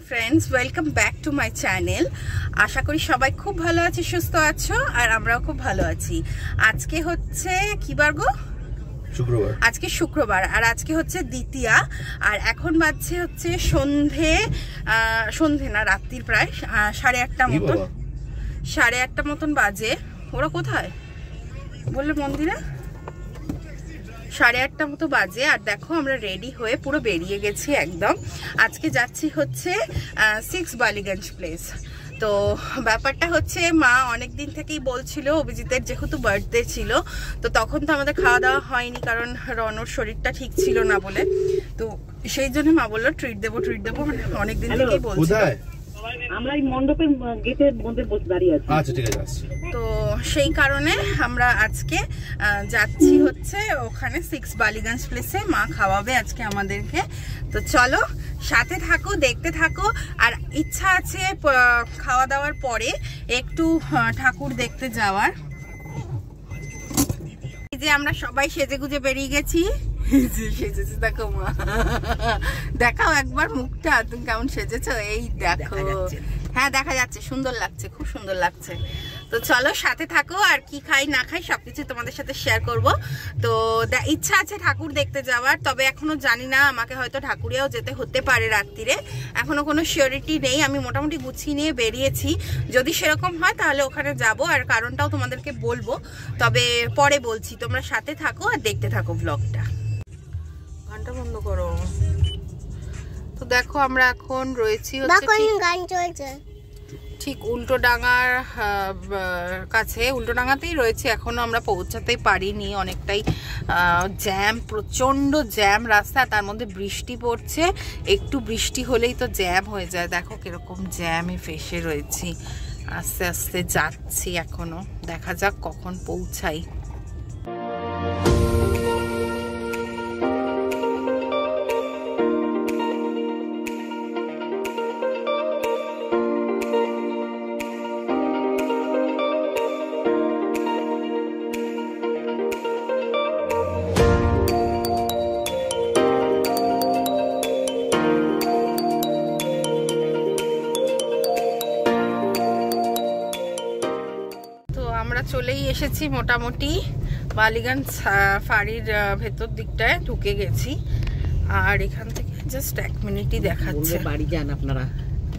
Friends welcome back to my channel. आशा करी सबाई खूब भालो आछो, सुस्थ आछो और आमराओ खूब भालो आछि। आज के होच्छे कि बार गो? शुक्रवार। आज के शुक्रवार और आज के होच्छे द्वितीया और एखन बाजছে হচ্ছে সন্ধে না রাত্রির প্রায় 8:30 মতন, 8:30 মতন বাজে। ওরা কোথায় বললে? মন্দিরে। 8:30 মতো বাজে আর দেখো আমরা রেডি হয়ে পুরো বেরিয়ে গেছি একদম। আজকে যাচ্ছি হচ্ছে 6 বালিগঞ্জ প্লেস। তো ব্যাপারটা হচ্ছে মা অনেক দিন থেকেই বলছিল অভিজিতের যেহেতু বার্থডে ছিল, তো তখন তো আমাদের খাওয়া দাওয়া হয়নি কারণ রনর শরীরটা ঠিক ছিল না বলে। তো সেই জন্য মা বললো ট্রিট দেবো অনেক দিন থেকেই বলছিল। আমরা এই মণ্ডপের গেটের মধ্যে বসে দাঁড়িয়ে আছি। আচ্ছা ঠিক আছে। তো সেই কারণে আমরা আজকে যাচ্ছি হচ্ছে ওখানে 6 বালিগঞ্জ প্লেসে। মা খাওয়াবে আজকে আমাদেরকে। তো চলো সাথে থাকো, দেখতে থাকো। আর ইচ্ছা আছে খাওয়া দাওয়ার পরে একটু ঠাকুর দেখতে যাওয়ার। এই যে আমরা সবাই সেজে গুজে বেরিয়ে গেছি। সেজেছে দেখো মা, দেখাও একবার মুখটা, তুমি কেমন সেজেছো? এই দেখো, হ্যাঁ দেখা যাচ্ছে, সুন্দর লাগছে, খুব সুন্দর লাগছে। তো চলো সাথে থাকো আর কি খাই না খাই সবকিছু তোমাদের সাথে শেয়ার করব। তো ইচ্ছা আছে ঠাকুর দেখতে যাওয়ার, তবে এখনো জানি না, আমাকে হয়তো ঠাকুরিয়াও যেতে হতে পারে রাত্রিরে, এখনো কোনো সিওরিটি নেই। আমি মোটামুটি গুছিয়ে নিয়ে বেরিয়েছি, যদি সেরকম হয় তাহলে ওখানে যাব আর কারণটাও তোমাদেরকে বলবো, তবে পরে বলছি। তোমরা সাথে থাকো আর দেখতে থাকো ব্লগটা। গানটা বন্ধ করো। তো দেখো আমরা এখন রয়েছি ঠিক উল্টোডাঙার কাছে, উল্টোডাঙাতেই রয়েছে। এখনো আমরা পৌঁছাতেই পারিনি, অনেকটাই জ্যাম, প্রচন্ড জ্যাম রাস্তা, তার মধ্যে বৃষ্টি পড়ছে। একটু বৃষ্টি হলেই তো জ্যাম হয়ে যায়। দেখো কিরকম জ্যামে ফেসে রয়েছি, আস্তে আস্তে যাচ্ছি এখনো, দেখা যাক কখন পৌঁছাই। চলেই এসেছি মোটামুটি বালিগঞ্জ ফাঁড়ির ভেতর দিকটায় ঢুকে গেছি। আর এখান থেকে জাস্ট 1 মিনিটই দেখাচ্ছে। বাড়ি যান আপনারা।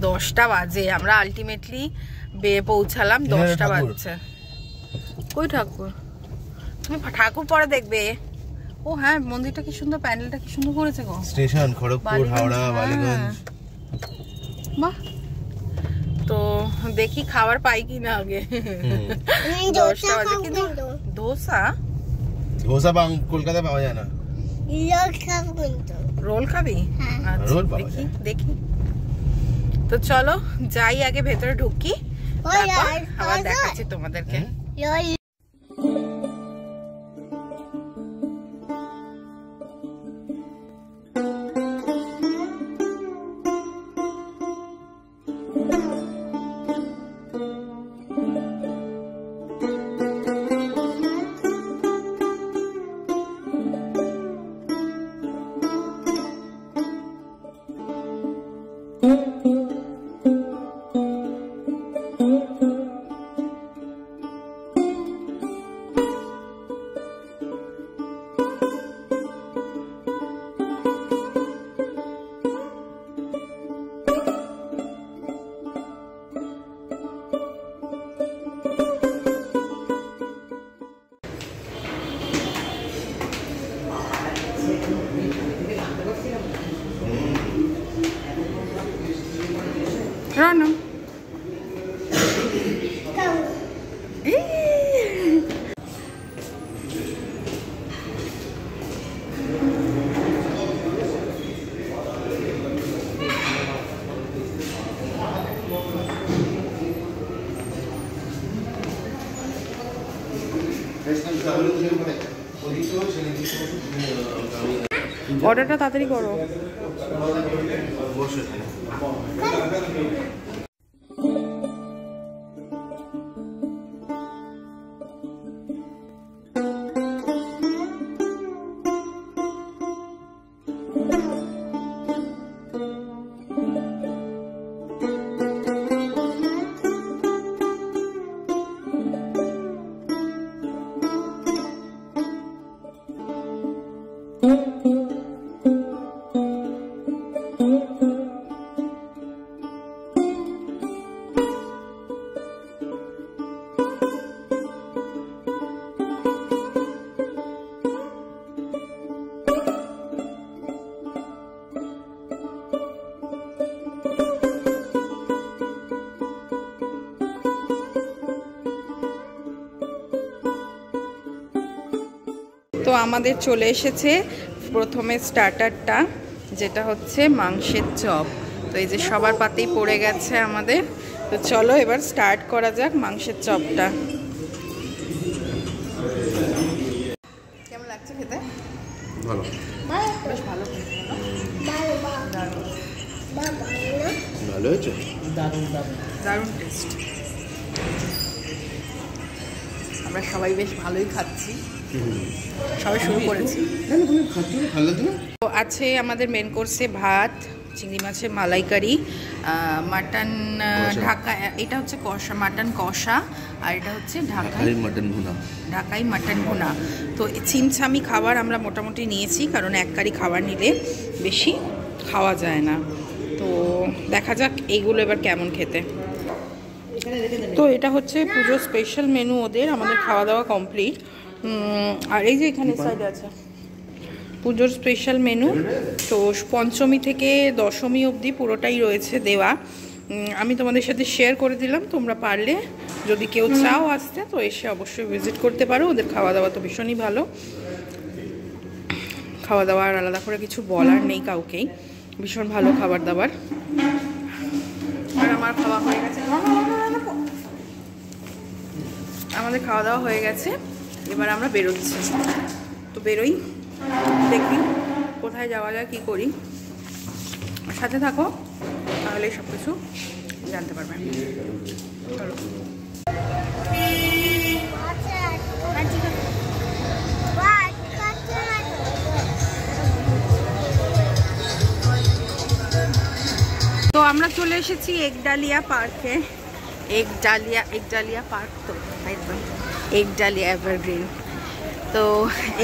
10টা বাজে, আমরা আলটিমেটলি পৌঁছালাম 10টা বাজছে। কই ঠাকুর? তুমি ঠাকুর পরে দেখবে। ও হ্যাঁ, মন্দিরটা কি সুন্দর, প্যান্ডেলটা কি সুন্দর করেছে গো। স্টেশন খড়গপুর, হাওড়া, বালিগঞ্জ। বাহ। তো দেখি খাবার পাই কিনা আগে। 10টা বাজে। কিন্তু ধোসা কলকাতা পাওয়া যায় না। রোল খাবি? দেখি দেখি। তো চলো যাই, আগে ভেতরে ঢুকি, আবার দেখাচ্ছি তোমাদেরকে। Rano. অর্ডারটা তাড়াতাড়ি করো। তো আমাদের চলে এসেছে প্রথমে স্টার্টারটা, যেটা হচ্ছে মাংসের চপ। তো এই যে সবার পাতেই পড়ে গেছে আমাদের। তো চলো এবার স্টার্ট করা যাক মাংসের চপটা। কেমন লাগছে খেতে? ভালো, বেশ ভালো, ভালো হয়েছে, দারুণ টেস্ট। আমরা সবাই বেশ ভালোই খাচ্ছি, সবাই শুরু করেছি। তো আছে আমাদের মেন কোর্সে ভাত, চিংড়ি মাছের মালাইকারি, মাটন ঢাকা, এটা হচ্ছে কষা মাটন কষা, আর এটা হচ্ছে ঢাকাই মাটন ভুনা। ঢাকাই মাটন ভুনা। তো ছিমছামি খাবার আমরা মোটামুটি নিয়েছি, কারণ এক কারি খাবার নিলে বেশি খাওয়া যায় না। তো দেখা যাক এইগুলো এবার কেমন খেতে। তো এটা হচ্ছে পুজো স্পেশাল মেনু ওদের। আমাদের খাওয়া দাওয়া কমপ্লিট। আর এই যে এখানে সাইডে আছে পুজোর স্পেশাল মেনু। তো পঞ্চমী থেকে দশমী অবধি পুরোটাই রয়েছে দেওয়া। আমি তোমাদের সাথে শেয়ার করে দিলাম, তোমরা পারলে যদি কেউ চাও আসতে তো এসে অবশ্যই ভিজিট করতে পারো। ওদের খাওয়া দাওয়া তো ভীষণই ভালো। খাওয়া দাওয়া আর আলাদা করে কিছু বলার নেই কাউকেই, ভীষণ ভালো খাবার দাবার। আর আমার খাওয়া হয়ে গেছে, আমাদের খাওয়া দাওয়া হয়ে গেছে। এবার আমরা বেরোচ্ছি। তো বেরোই, দেখি কোথায় যাওয়া যায়, কি করি। সাথে থাকো, তাহলে সব কিছু জানতে পারবে। চলো। তো আমরা চলে এসেছি একডালিয়া পার্কে। একডালিয়া পার্ক, তো একদম একডালিয়া এভারগ্রিন। তো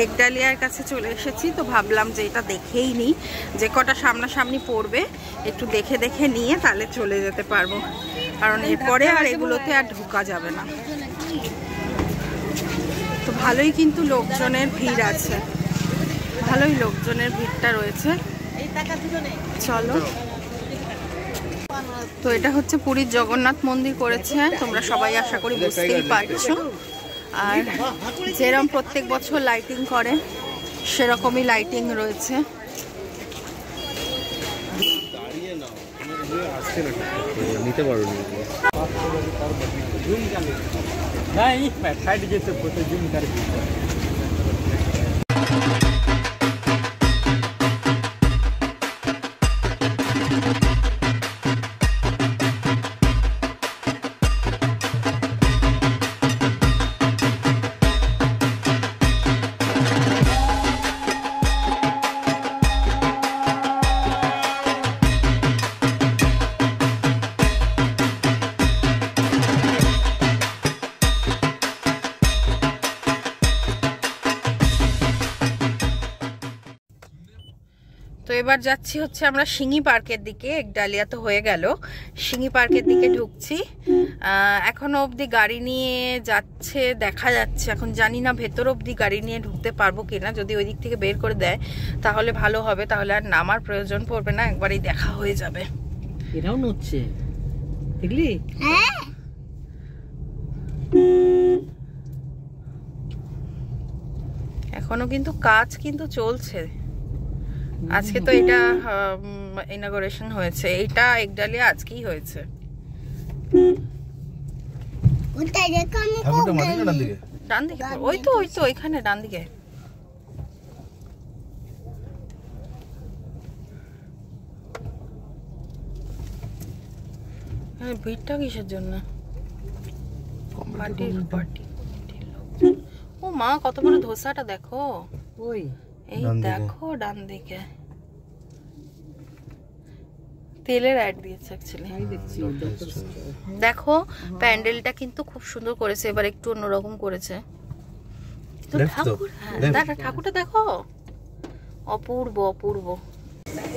একডালিয়ার কাছে চলে এসেছি। তো ভাবলাম যে এটা দেখেই নিই, যে কটা সামনাসামনি পড়বে একটু দেখে দেখে নিয়ে তাহলে চলে যেতে পারবো, কারণ এরপরে আর এগুলোতে আর ঢোকা যাবে না। তো ভালোই কিন্তু লোকজনের ভিড় আছে, ভালোই লোকজনের ভিড়টা রয়েছে। চলো। তো এটা হচ্ছে পুরীর জগন্নাথ মন্দির করেছে, তোমরা সবাই আশা করি বুঝতেই পারছো। আর যেরকম প্রত্যেক বছর লাইটিং করে সেরকমই লাইটিং রয়েছে। নিতে পারো তো এবার যাচ্ছি হচ্ছে আমরা সিঙ্গি পার্কের দিকে। একডালিয়া তো হয়ে গেল, সিঙ্গি পার্কের দিকে ঢুকছি। এখনো অবধি গাড়ি নিয়ে যাচ্ছে দেখা যাচ্ছে, এখন জানি না ভেতর অবধি গাড়ি নিয়ে ঢুকতে পারবো কিনা। যদি ওই দিক থেকে বের করে দেয় তাহলে ভালো হবে, তাহলে আর নামার প্রয়োজন পড়বে না, একবারেই দেখা হয়ে যাবে। এটাও নড়ছে, দেখলি? এখনো কিন্তু কাজ কিন্তু চলছে। আজকে তো এটা ইনগরেশন হয়েছে, এটা একডালিয়া আজকেই হয়েছে। ডান দিকে, ওই তো ওইখানে ডান দিকে। ভিড়টা কিসের জন্য? পার্টি। ও মা, কত বড় ধোসাটা দেখো। ওই এই দেখো ডান দিকে তেলের অ্যাড দিয়েছে অ্যাকচুয়ালি। দেখো প্যান্ডেলটা কিন্তু খুব সুন্দর করেছে, এবার একটু অন্যরকম করেছে। তো ঠাকুর, হ্যাঁ ঠাকুরটা দেখো, অপূর্ব অপূর্ব।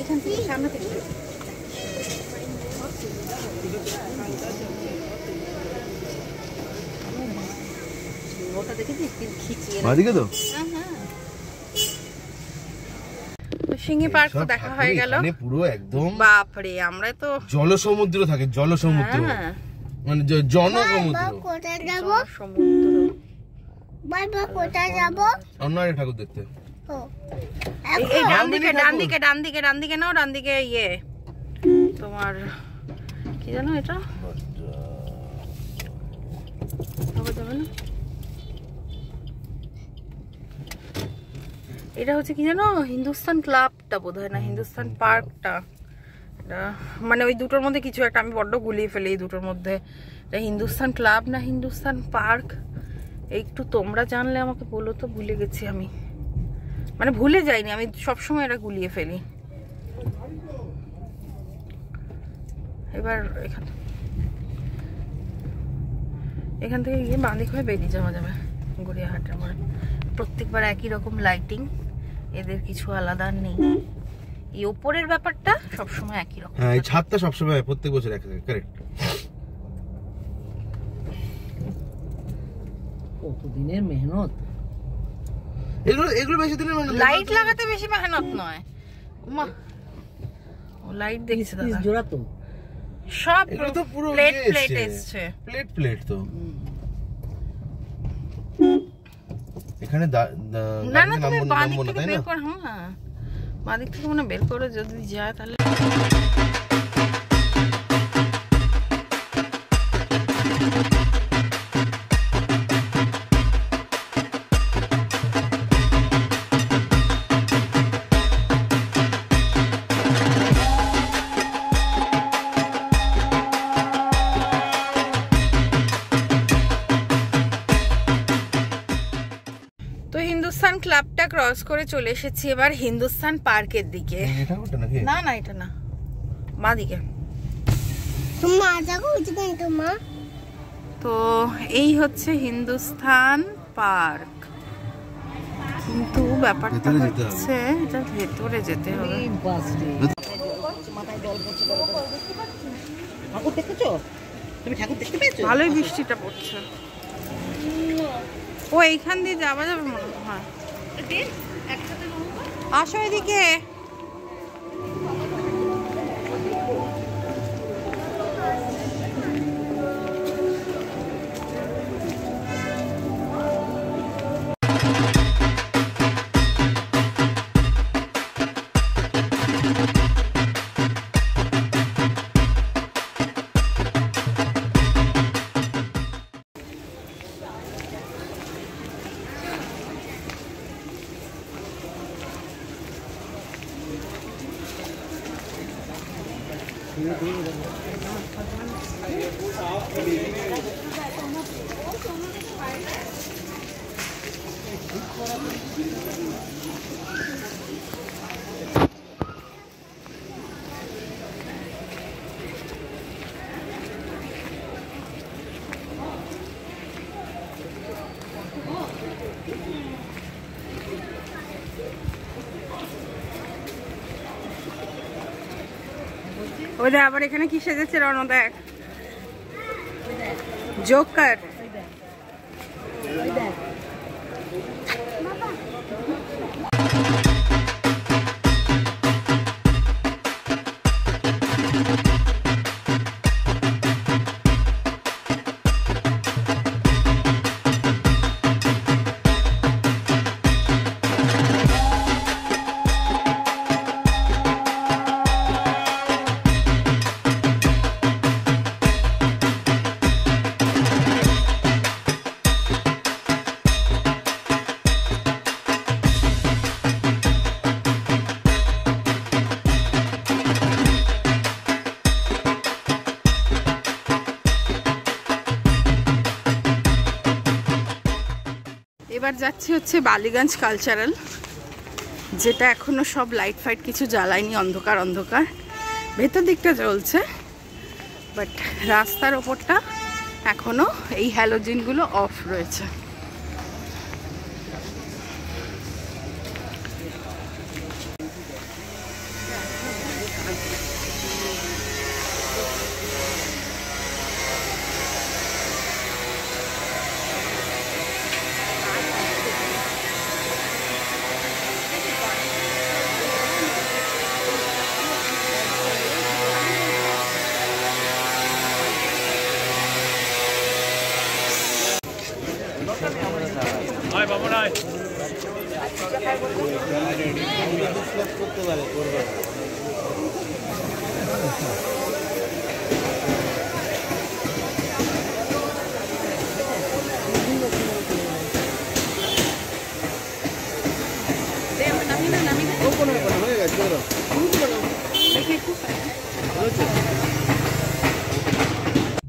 এখান থেকে সামনে থেকে ওটা দেখেছিস খিচিয়ে বাদিকে তো সিংহি পার্ক তো দেখা হয়ে গেল। পুরো একদম বাপরে, আমরা তো জলসমুদ্র থাকে, জলসমুদ্র মানে জনসমুদ্র। কোথায় যাব? সমুদ্র। বাবা কোথায় যাব? অন্য একটা ঠাকুর দেখতে। ও এই ডান দিকে নাও, ডান দিকে ইয়ে তোমার কি জানো এটা যাবে না, এটা হচ্ছে কি জানো, হিন্দুস্তান ক্লাবটা বোধহয়, না হিন্দুস্তান পার্কটা, মানে ওই দুটোর মধ্যে কিছু একটা, আমি বড্ড গুলিয়ে ফেলি এই দুটোর মধ্যে। এটা হিন্দুস্তান ক্লাব না হিন্দুস্তান পার্ক, একটু তোমরা জানলে আমাকে বলো তো, ভুলে গেছি আমি, মানে ভুলে যাইনি আমি, সবসময় এটা গুলিয়ে ফেলি। এবার এখান থেকে গিয়ে বাঁদিক হয়ে বেরিয়ে যাওয়া যাবে গড়িয়াহাটের মোড়ে। প্রত্যেকবার একই রকম লাইটিং, এদের কিছু আলাদা নেই। এই উপরের ব্যাপারটা সবসময় একই রকম। হ্যাঁ, এই ছাদটা সবসময় প্রত্যেক বছর এক থাকে, কারেক্ট। কতদিনের মেহনত এগুলো বেশি দিনের মেহনত। লাইট লাগাতে বেশি মেহনত নয় মা, ও লাইট দেখছে দাদা, জোড়া তো সব এগুলো তো পুরো প্লেট এসছে, প্লেট তো এখানে না না তুমি বাঁদিক থেকে বের কর, হ্যাঁ বাঁদিক থেকে মনে বের করে যদি যায় তাহলে। হিন্দুস্তান ক্লাবটা ক্রস করে চলে এসেছি এবার হিন্দুস্তান পার্কের দিকে। না না এটা না, বাঁ দিকে। তো এই হচ্ছে হিন্দুস্তান পার্ক, কিন্তু ব্যাপারটা হচ্ছে এটা ভেতরে যেতে হবে। ঠাকুর দেখেছো তুমি? ঠাকুর দেখতে পেয়েছো? ভালোই বৃষ্টিটা পড়ছে। ও এইখান দিয়ে যাওয়া যাবে মনে হয়। আসো এদিকে। ওই আবার এখানে কি সেজেছে রণ, দেখ জোকার। এবার যাচ্ছি হচ্ছে বালিগঞ্জ কালচারাল, যেটা এখনো সব লাইট ফাইট কিছু জ্বালায়নি, অন্ধকার অন্ধকার, ভেতর দিকটা জ্বলছে বাট রাস্তার ওপরটা এখনো এই হ্যালোজিনগুলো অফ রয়েছে।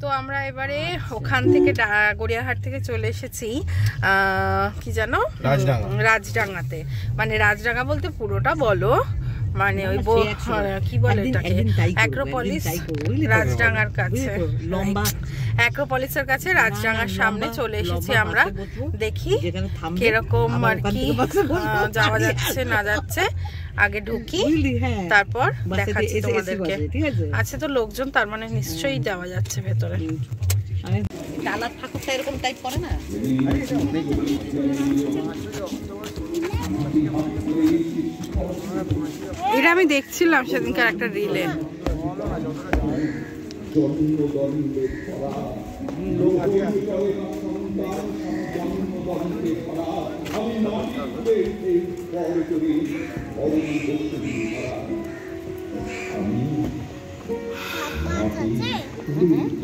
তো আমরা এবারে ওখান থেকে গড়িয়াহাট থেকে চলে এসেছি কি জানো, রাজডাঙ্গাতে। মানে রাজডাঙ্গা বলতে পুরোটা বলো, মানে ওই কি বলে এটাকে, অ্যাক্রোপলিস, রাজডাঙ্গার কাছে, অ্যাক্রোপলিসের কাছে রাজডাঙ্গার সামনে চলে এসেছি আমরা। দেখি কিরকম আর কি যাওয়া যাচ্ছে না যাচ্ছে, আগে ঢুকি তারপর দেখাচ্ছি তোমাদেরকে। আছে তো লোকজন, তার মানে নিশ্চয়ই যাওয়া যাচ্ছে ভেতরে। ডালার ঠাকুরটা এরকম টাইপ করে না? এটা আমি দেখছিলাম সেদিনকার একটা রিলে।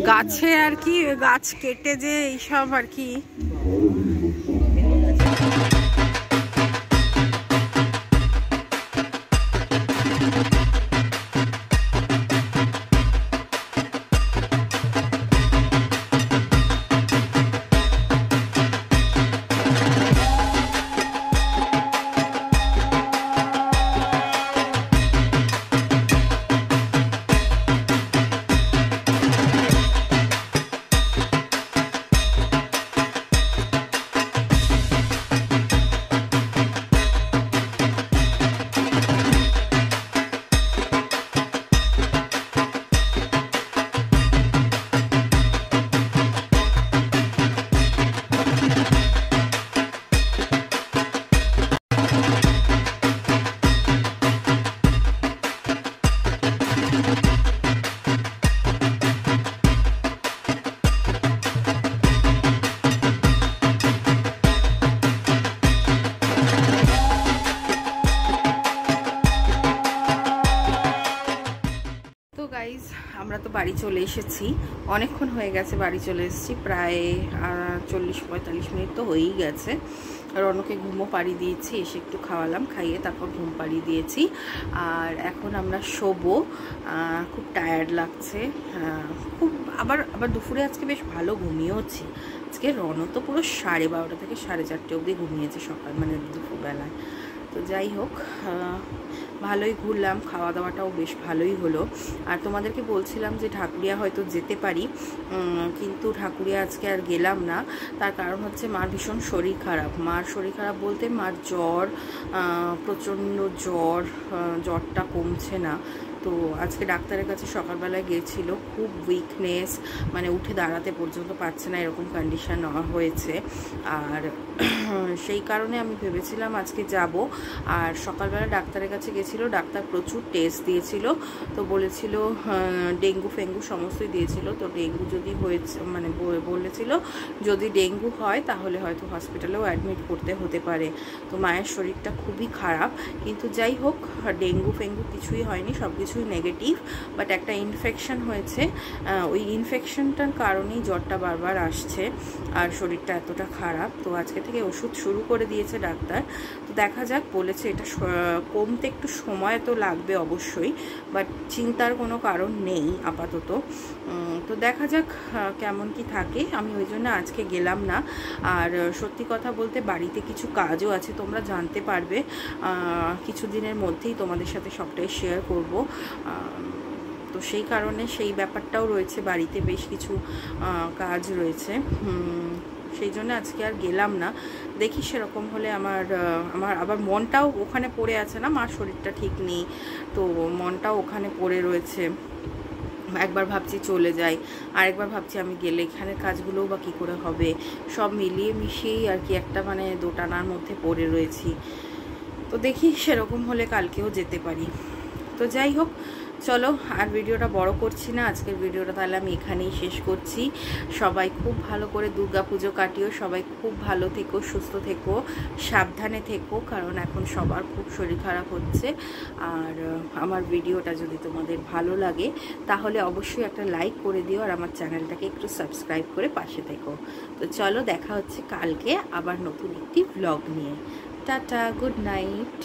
গাছে আর কি, গাছ কেটে যে এইসব আর কি। আমরা তো বাড়ি চলে এসেছি, অনেকক্ষণ হয়ে গেছে বাড়ি চলে এসেছি, প্রায় 40-45 মিনিট তো হয়েই গেছে। রনকে ঘুমও পাড়ি দিয়েছি, এসে একটু খাওয়ালাম, খাইয়ে তারপর ঘুম পাড়িয়ে দিয়েছি। আর এখন আমরা শোবো, খুব টায়ার্ড লাগছে খুব। আবার দুপুরে আজকে বেশ ভালো ঘুমিয়েওছি। আজকে রন তো পুরো 12:30 থেকে 4:30 অবধি ঘুমিয়েছে সকাল, মানে দুপুরবেলায়। তো যাই হোক, ভালোই ঘুরলাম, খাওয়া দাওয়াটাও বেশ ভালোই হলো। আর তোমাদেরকে বলছিলাম যে ঢাকুরিয়া হয়তো যেতে পারি, কিন্তু ঢাকুরিয়া আজকে আর গেলাম না। তার কারণ হচ্ছে মার ভীষণ শরীর খারাপ। মার শরীর খারাপ বলতে মার জ্বর, প্রচণ্ড জ্বর, জ্বরটা কমছে না। তো আজকে ডাক্তারের কাছে সকালবেলায় গিয়েছিল, খুব উইকনেস, মানে উঠে দাঁড়াতে পর্যন্ত পারছে না, এরকম কন্ডিশন হয়েছে। আর সেই কারণে আমি ভেবেছিলাম আজকে যাব। আর সকালবেলা ডাক্তারের কাছে গেছিলো, ডাক্তার প্রচুর টেস্ট দিয়েছিল। তো বলেছিল ডেঙ্গু ফেঙ্গু সমস্তই দিয়েছিল। তো ডেঙ্গু যদি হয়েছে, মানে বলেছিল যদি ডেঙ্গু হয় তাহলে হয়তো হসপিটালেও অ্যাডমিট করতে হতে পারে। তো মায়ের শরীরটা খুবই খারাপ, কিন্তু যাই হোক ডেঙ্গু ফেঙ্গু কিছুই হয়নি, সব কিছু কিছুই নেগেটিভ, বাট একটা ইনফেকশন হয়েছে, ওই ইনফেকশনটার কারণেই জ্বরটা বারবার আসছে আর শরীরটা এতটা খারাপ। তো আজকে থেকে ওষুধ শুরু করে দিয়েছে ডাক্তার। তো দেখা যাক, বলেছে এটা কমতে একটু সময় তো লাগবে অবশ্যই, বাট চিন্তার কোনো কারণ নেই আপাতত। তো দেখা যাক কেমন কি থাকে। আমি ওই জন্য আজকে গেলাম না। আর সত্যি কথা বলতে বাড়িতে কিছু কাজও আছে, তোমরা জানতে পারবে কিছুদিনের মধ্যেই, তোমাদের সাথে সবটাই শেয়ার করব। তো সেই কারণে সেই ব্যাপারটাও রয়েছে, বাড়িতে বেশ কিছু কাজ রয়েছে, সেই জন্য আজকে আর গেলাম না। দেখি সেরকম হলে আমার আবার মনটাও ওখানে পড়ে আছে না, মার শরীরটা ঠিক নেই, তো মনটাও ওখানে পড়ে রয়েছে। একবার ভাবছি চলে যাই, আরেকবার ভাবছি আমি গেলে এখানের কাজগুলোও বা কী করে হবে, সব মিলিয়ে মিশিয়েই আর কি একটা মানে দোটানার মধ্যে পড়ে রয়েছি। তো দেখি সেরকম হলে কালকেও যেতে পারি। তো যাই হোক, চলো আর ভিডিওটা বড় করছি না, আজকের ভিডিওটা তাহলে আমি এখানেই শেষ করছি। সবাই খুব ভালো করে দুর্গাপুজো কাটিও, সবাই খুব ভালো থেকো, সুস্থ থেকো, সাবধানে থেকো, কারণ এখন সবার খুব শরীর খারাপ হচ্ছে। আর আমার ভিডিওটা যদি তোমাদের ভালো লাগে তাহলে অবশ্যই একটা লাইক করে দিও, আর আমার চ্যানেলটাকে একটু সাবস্ক্রাইব করে পাশে থেকো। তো চলো, দেখা হচ্ছে কালকে আবার নতুন একটি ব্লগ নিয়ে। Tata, good night.